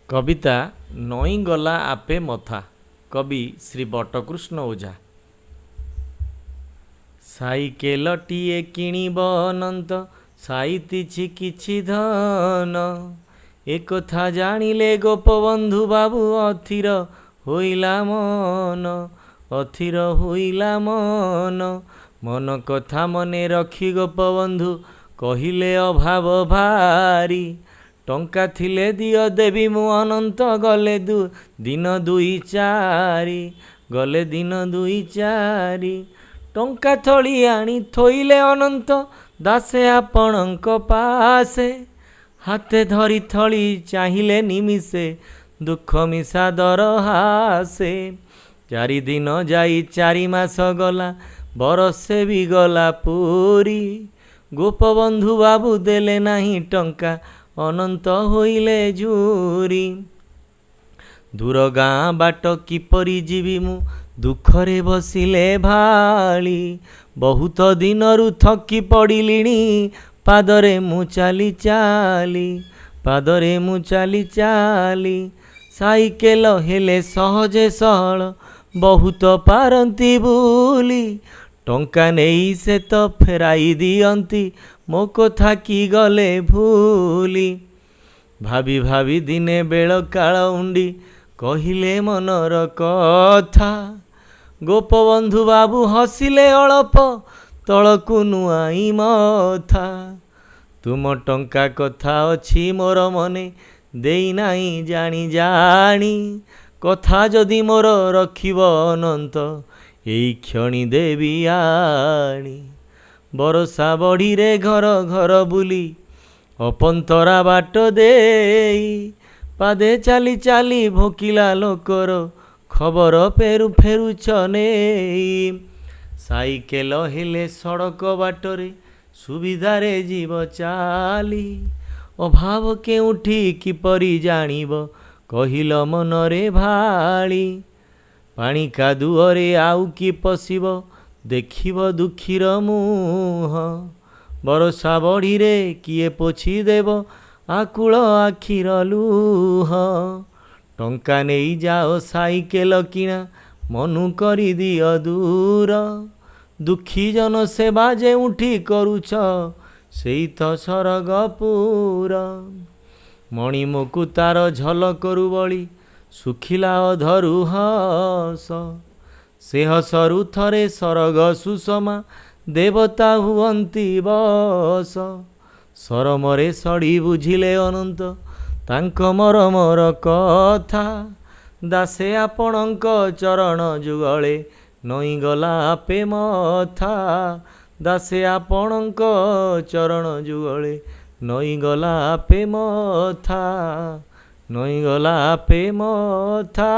कविता नई गला आपे मथा। कवि श्री बटकृष्ण ओझा। साइकेलटिए किणिब अनंत साइतिछि किछि धन, एकथा जानिले गोपबंधु बाबू अथिर होइला मन, अथिर होइला मन। मन कथा मने रखी गोपबंधु कहिले अभाव भारी, टंका थिले दियो देवी मु अनंत गले दिन दुई चारि, गले दिन दुई चारि। टंका थली आनी थोइले अनंत दासे आपणक पासे, हाथे धरी थली चाहिए निमिषे दुख मिशा दर हासे। चारि दिन जाई चारि मास गला बरसे भी गला पूरी, गोपबंधु बाबू देले नाही टंका अनंत होइले झूरी। दूर गाँ बाट किपरि जीवी मु दुखरे बसिले भाली, बहुत दिनरु थकी पड़िलिणी पादरे मु चाली चाली, पादरे मु चाली चाली। साइकेल हेले सहजे सहल बहुत पारंती बुली, टंका नेई से तो फेराई दियंती मो कथा की गले भूली। भाभी भाभी दिने बेल काल उंडी कहिले मनर कथा, गोपबंधु बाबू हसिले अळप तळकु नुआई मथा। तुम टंका कथा अछि मोर मने देई नाही जानी जानी, कथा जदि मोर रखिब अनंत एई क्षणी देवी आणी। बरसा बड़ी रे घर घर बुली अपंतरा बाट देई, पादे चाली चाली भोकिला लोकर खबर फेरु फेरुछ नेई। साइकेल हेले सड़क बाटरे सुविधारे जीव चाली, अभाव केउठी किपरि जानिब कहिल मनरे भाली। पानी कादुअरे आउ कि पशिब देखिब दुखीर मुह, बरसा बड़ी रे किए पोछि देव आकुल आखिर लुह। टंका नहीं जाओ साइकेल किना मनु करी दियो दूर, दुखी जन सेवा जे उठी करुछ सेई तो सरगपुर। मणि मुकुतार झल करू बड़ी सुखिला अधरु हस, से हसरु थरे सरग सुषमा देवता हुअंती बस। सरमरे सड़ी बुझिले अनंत तांक मरमर कथा, दासे आपणक चरण जुगले नई गला आपे मथा, दासे आपणक चरण जुगले नई गला आपे मथा, नई गला आपे मथा।